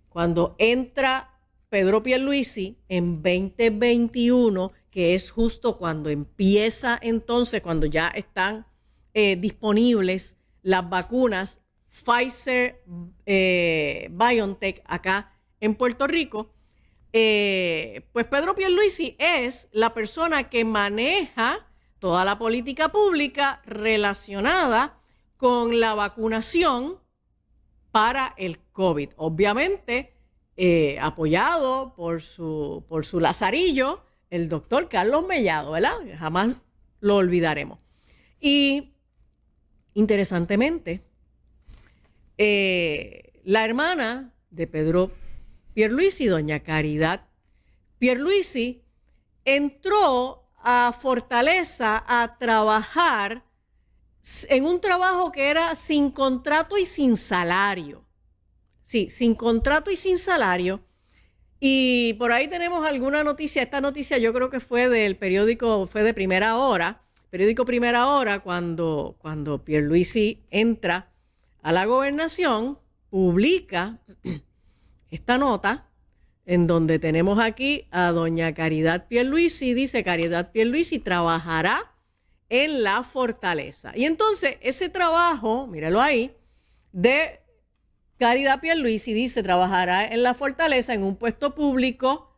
Cuando entra Pedro Pierluisi en 2021, que es justo cuando empieza entonces, cuando ya están disponibles las vacunas Pfizer, BioNTech acá en Puerto Rico, pues Pedro Pierluisi es la persona que maneja toda la política pública relacionada con la vacunación para el COVID. Obviamente, apoyado por su lazarillo, el doctor Carlos Mellado, ¿verdad? Jamás lo olvidaremos. Y interesantemente, la hermana de Pedro Pierluisi, doña Caridad Pierluisi, entró a Fortaleza a trabajar en un trabajo que era sin contrato y sin salario. Sí, sin contrato y sin salario. Y por ahí tenemos alguna noticia. Esta noticia yo creo que fue del periódico, fue de Primera Hora, periódico Primera Hora, cuando Pierluisi entra a la gobernación, publica esta nota en donde tenemos aquí a doña Caridad Pierluisi. Dice: Caridad Pierluisi trabajará en la Fortaleza. Y entonces ese trabajo, míralo ahí, de Caridad Pierluisi, dice: trabajará en la Fortaleza en un puesto público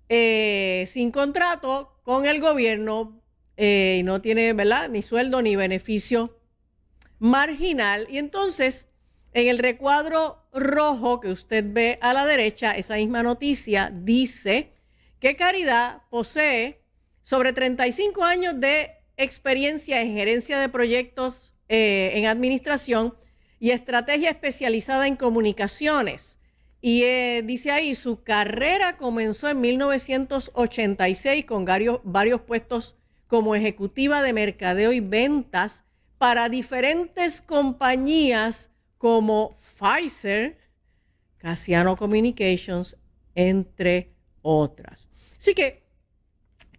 sin contrato con el gobierno, y no tiene, ¿verdad?, ni sueldo ni beneficio marginal. Y entonces, en el recuadro rojo que usted ve a la derecha, esa misma noticia dice que Caridad posee sobre 35 años de experiencia en gerencia de proyectos en administración y estrategia especializada en comunicaciones. Y dice ahí, su carrera comenzó en 1986 con varios puestos como ejecutiva de mercadeo y ventas para diferentes compañías como Pfizer, Cassiano Communications, entre otras. Así que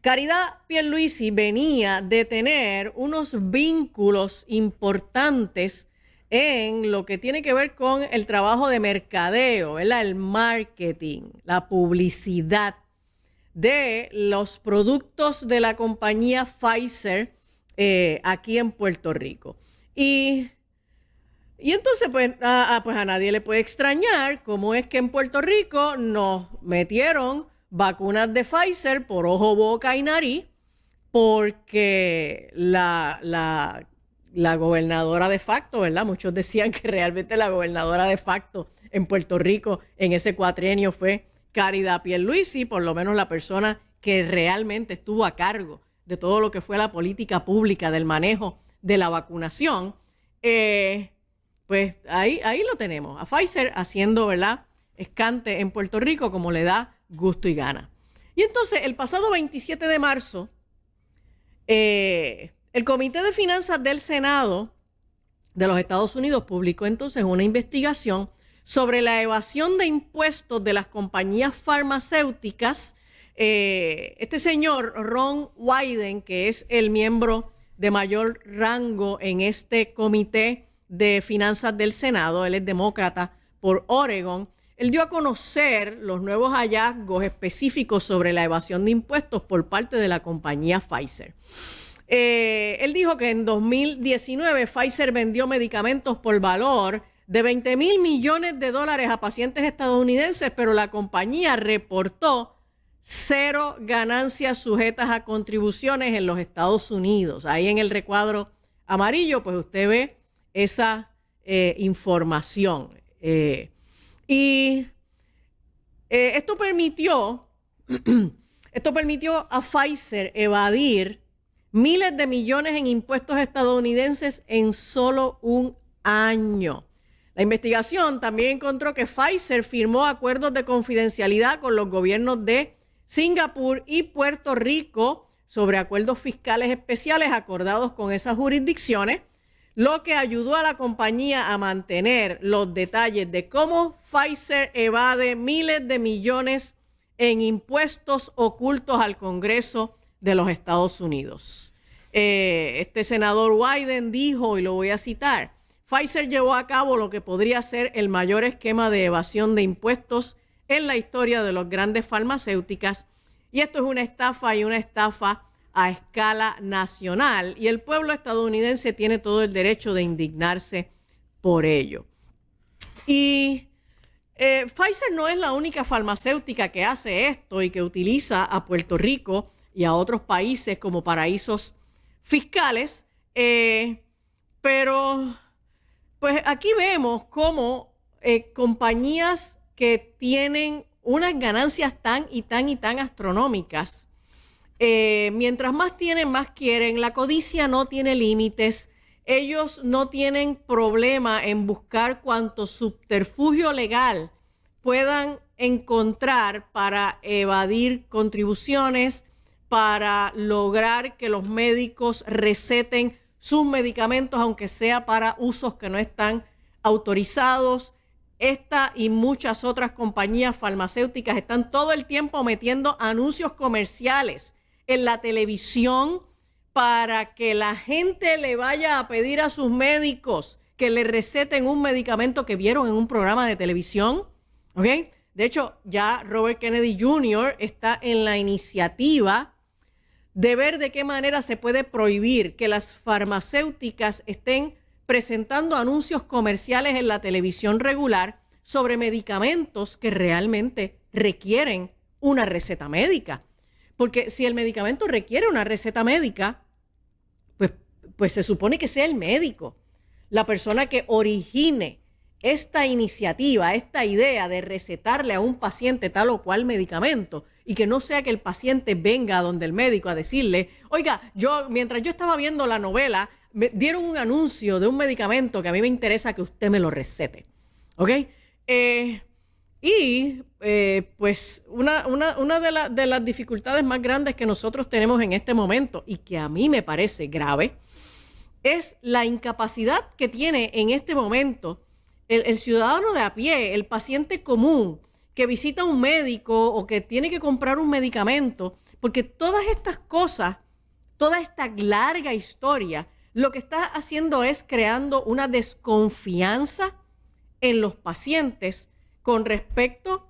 Caridad Pierluisi venía de tener unos vínculos importantes en lo que tiene que ver con el trabajo de mercadeo, ¿verdad?, el marketing, la publicidad de los productos de la compañía Pfizer aquí en Puerto Rico. Y entonces, pues a nadie le puede extrañar cómo es que en Puerto Rico nos metieron vacunas de Pfizer por ojo, boca y nariz, porque la gobernadora de facto, ¿verdad? Muchos decían que realmente la gobernadora de facto en Puerto Rico en ese cuatrienio fue Caridad Pierluisi, por lo menos la persona que realmente estuvo a cargo de todo lo que fue la política pública del manejo de la vacunación. Pues ahí lo tenemos, a Pfizer haciendo, ¿verdad?, escante en Puerto Rico como le da gusto y gana. Y entonces, el pasado 27 de marzo, el Comité de Finanzas del Senado de los Estados Unidos publicó entonces una investigación sobre la evasión de impuestos de las compañías farmacéuticas. Este señor, Ron Wyden, que es el miembro de mayor rango en este Comité de Finanzas del Senado, él es demócrata por Oregon, él dio a conocer los nuevos hallazgos específicos sobre la evasión de impuestos por parte de la compañía Pfizer. Él dijo que en 2019 Pfizer vendió medicamentos por valor de $20,000 millones a pacientes estadounidenses, pero la compañía reportó 0 ganancias sujetas a contribuciones en los Estados Unidos. Ahí en el recuadro amarillo, pues usted ve esa información. Esto permitió a Pfizer evadir miles de millones en impuestos estadounidenses en solo un año. La investigación también encontró que Pfizer firmó acuerdos de confidencialidad con los gobiernos de Singapur y Puerto Rico sobre acuerdos fiscales especiales acordados con esas jurisdicciones, lo que ayudó a la compañía a mantener los detalles de cómo Pfizer evade miles de millones en impuestos ocultos al Congreso de los Estados Unidos. Este senador Wyden dijo, y lo voy a citar, Pfizer llevó a cabo lo que podría ser el mayor esquema de evasión de impuestos en la historia de las grandes farmacéuticas, y esto es una estafa y una estafa a escala nacional, y el pueblo estadounidense tiene todo el derecho de indignarse por ello. Y Pfizer no es la única farmacéutica que hace esto y que utiliza a Puerto Rico y a otros países como paraísos fiscales, pero pues aquí vemos cómo compañías que tienen unas ganancias tan astronómicas, mientras más tienen, más quieren. La codicia no tiene límites. Ellos no tienen problema en buscar cuanto subterfugio legal puedan encontrar para evadir contribuciones, para lograr que los médicos receten sus medicamentos, aunque sea para usos que no están autorizados. Esta y muchas otras compañías farmacéuticas están todo el tiempo metiendo anuncios comerciales en la televisión para que la gente le vaya a pedir a sus médicos que le receten un medicamento que vieron en un programa de televisión. ¿Ok? De hecho, ya Robert Kennedy Jr. está en la iniciativa de ver de qué manera se puede prohibir que las farmacéuticas estén presentando anuncios comerciales en la televisión regular sobre medicamentos que realmente requieren una receta médica. Porque si el medicamento requiere una receta médica, pues se supone que sea el médico, la persona que origine esta iniciativa, esta idea de recetarle a un paciente tal o cual medicamento, y que no sea que el paciente venga a donde el médico a decirle, oiga, mientras yo estaba viendo la novela, me dieron un anuncio de un medicamento que a mí me interesa que usted me lo recete. ¿Ok? Pues una de las dificultades más grandes que nosotros tenemos en este momento, y que a mí me parece grave, es la incapacidad que tiene en este momento el ciudadano de a pie, el paciente común, que visita a un médico o que tiene que comprar un medicamento, porque todas estas cosas, toda esta larga historia, lo que está haciendo es creando una desconfianza en los pacientes con respecto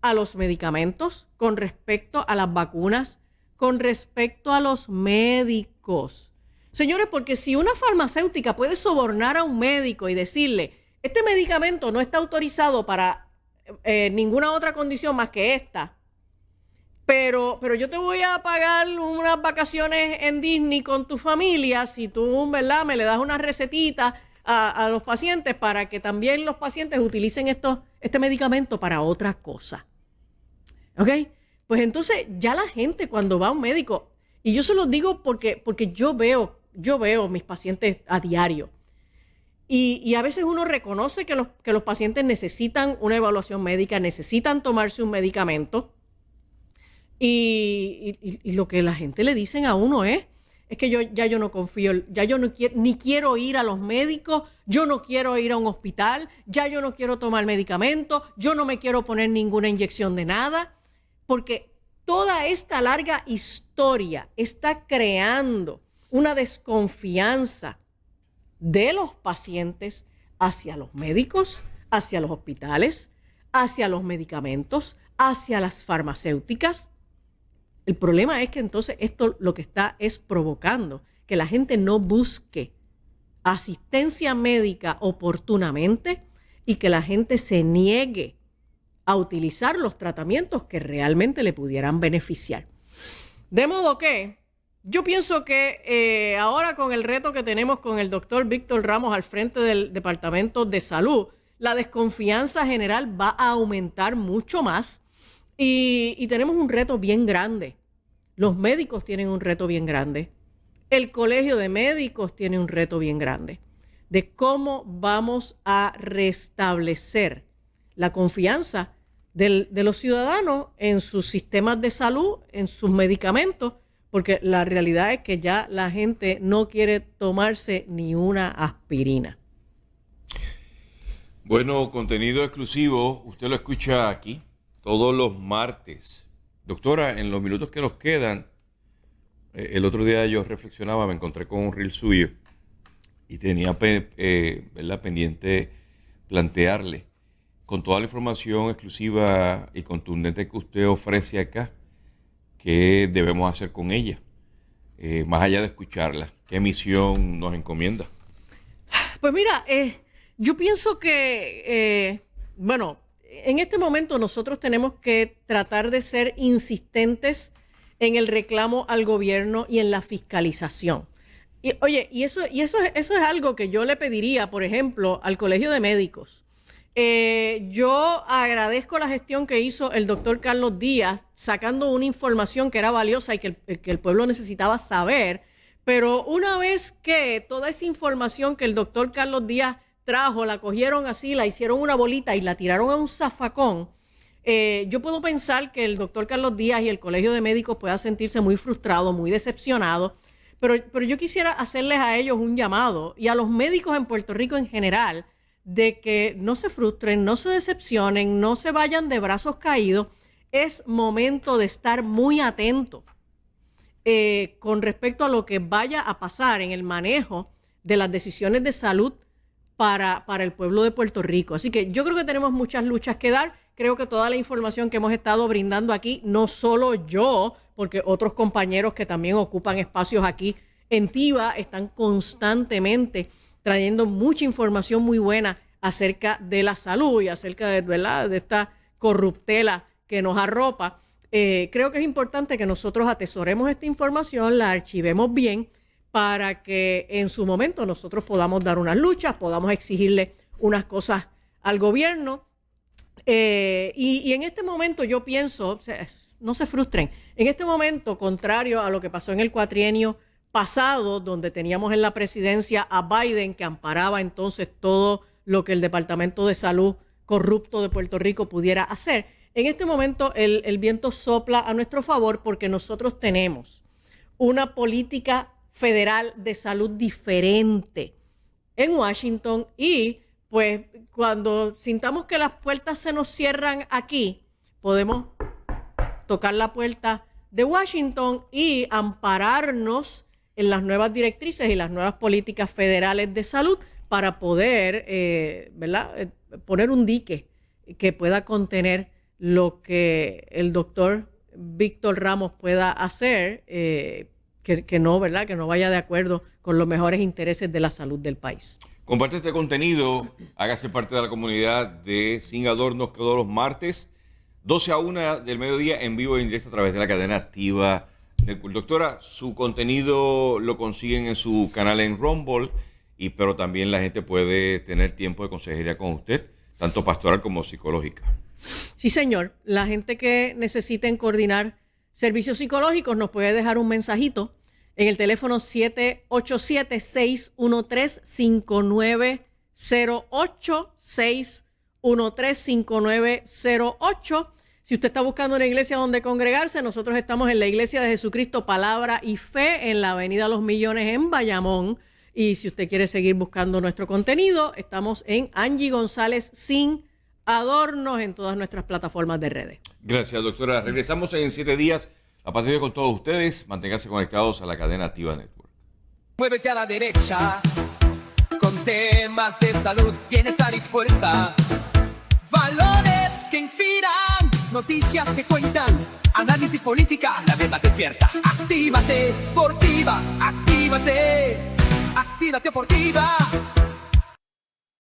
a los medicamentos, con respecto a las vacunas, con respecto a los médicos. Señores, porque si una farmacéutica puede sobornar a un médico y decirle, este medicamento no está autorizado para ninguna otra condición más que esta, Pero yo te voy a pagar unas vacaciones en Disney con tu familia si tú, ¿verdad?, me le das una recetita a los pacientes para que también los pacientes utilicen este medicamento para otra cosa. ¿Ok? Pues entonces ya la gente cuando va a un médico, y yo se los digo porque yo veo mis pacientes a diario, y a veces uno reconoce que los pacientes necesitan una evaluación médica, necesitan tomarse un medicamento, y lo que la gente le dicen a uno es que yo no confío, ya yo no quiero, ni quiero ir a los médicos, yo no quiero ir a un hospital, ya yo no quiero tomar medicamentos, yo no me quiero poner ninguna inyección de nada, porque toda esta larga historia está creando una desconfianza de los pacientes hacia los médicos, hacia los hospitales, hacia los medicamentos, hacia las farmacéuticas. El problema es que entonces esto lo que está es provocando que la gente no busque asistencia médica oportunamente y que la gente se niegue a utilizar los tratamientos que realmente le pudieran beneficiar. De modo que yo pienso que ahora con el reto que tenemos con el doctor Víctor Ramos al frente del Departamento de Salud, la desconfianza general va a aumentar mucho más y tenemos un reto bien grande. Los médicos tienen un reto bien grande. El Colegio de Médicos tiene un reto bien grande de cómo vamos a restablecer la confianza de los ciudadanos en sus sistemas de salud, en sus medicamentos, porque la realidad es que ya la gente no quiere tomarse ni una aspirina. Bueno, contenido exclusivo, usted lo escucha aquí todos los martes. Doctora, en los minutos que nos quedan, el otro día yo reflexionaba, me encontré con un reel suyo y tenía ¿verdad?, pendiente plantearle, con toda la información exclusiva y contundente que usted ofrece acá, ¿qué debemos hacer con ella? Más allá de escucharla, ¿qué misión nos encomienda? Pues mira, yo pienso que, bueno, en este momento nosotros tenemos que tratar de ser insistentes en el reclamo al gobierno y en la fiscalización. Y, oye, eso es algo que yo le pediría, por ejemplo, al Colegio de Médicos. Yo agradezco la gestión que hizo el doctor Carlos Díaz, sacando una información que era valiosa y que el pueblo necesitaba saber, pero una vez que toda esa información que el doctor Carlos Díaz trajo, la cogieron así, la hicieron una bolita y la tiraron a un zafacón, yo puedo pensar que el doctor Carlos Díaz y el Colegio de Médicos puedan sentirse muy frustrados, muy decepcionados, pero yo quisiera hacerles a ellos un llamado y a los médicos en Puerto Rico en general, de que no se frustren, no se decepcionen, no se vayan de brazos caídos. Es momento de estar muy atentos con respecto a lo que vaya a pasar en el manejo de las decisiones de salud para el pueblo de Puerto Rico. Así que yo creo que tenemos muchas luchas que dar. Creo que toda la información que hemos estado brindando aquí, no solo yo, porque otros compañeros que también ocupan espacios aquí en TIVA están constantemente trayendo mucha información muy buena acerca de la salud y acerca de, ¿verdad?, de esta corruptela que nos arropa. Creo que es importante que nosotros atesoremos esta información, la archivemos bien para que en su momento nosotros podamos dar unas luchas, podamos exigirle unas cosas al gobierno. Y en este momento yo pienso, o sea, no se frustren, en este momento, contrario a lo que pasó en el cuatrienio pasado, donde teníamos en la presidencia a Biden, que amparaba entonces todo lo que el Departamento de Salud corrupto de Puerto Rico pudiera hacer. En este momento el viento sopla a nuestro favor porque nosotros tenemos una política federal de salud diferente en Washington y pues cuando sintamos que las puertas se nos cierran aquí, podemos tocar la puerta de Washington y ampararnos en las nuevas directrices y las nuevas políticas federales de salud para poder ¿verdad?, poner un dique que pueda contener lo que el doctor Víctor Ramos pueda hacer, que no, ¿verdad?, que no vaya de acuerdo con los mejores intereses de la salud del país. Comparte este contenido, hágase parte de la comunidad de Sin Adornos todos los martes, 12 a 1 del mediodía en vivo y en directo a través de la cadena Activa Network. Doctora, su contenido lo consiguen en su canal en Rumble, pero también la gente puede tener tiempo de consejería con usted, tanto pastoral como psicológica. Sí, señor. La gente que necesiten coordinar servicios psicológicos nos puede dejar un mensajito en el teléfono 787-613-5908, 613-5908. Si usted está buscando una iglesia donde congregarse, nosotros estamos en la Iglesia de Jesucristo Palabra y Fe en la Avenida Los Millones en Bayamón. Y si usted quiere seguir buscando nuestro contenido, estamos en Angie González Sin Adornos en todas nuestras plataformas de redes. Gracias, doctora. Regresamos en 7 días. La paz de Dios con todos ustedes. Manténganse conectados a la cadena Activa Network. Muévete a la derecha con temas de salud, bienestar y fuerza. Valores que inspiran, noticias que cuentan, análisis política, la verdad despierta. Actívate, Portiva, actívate, actívate, Portiva.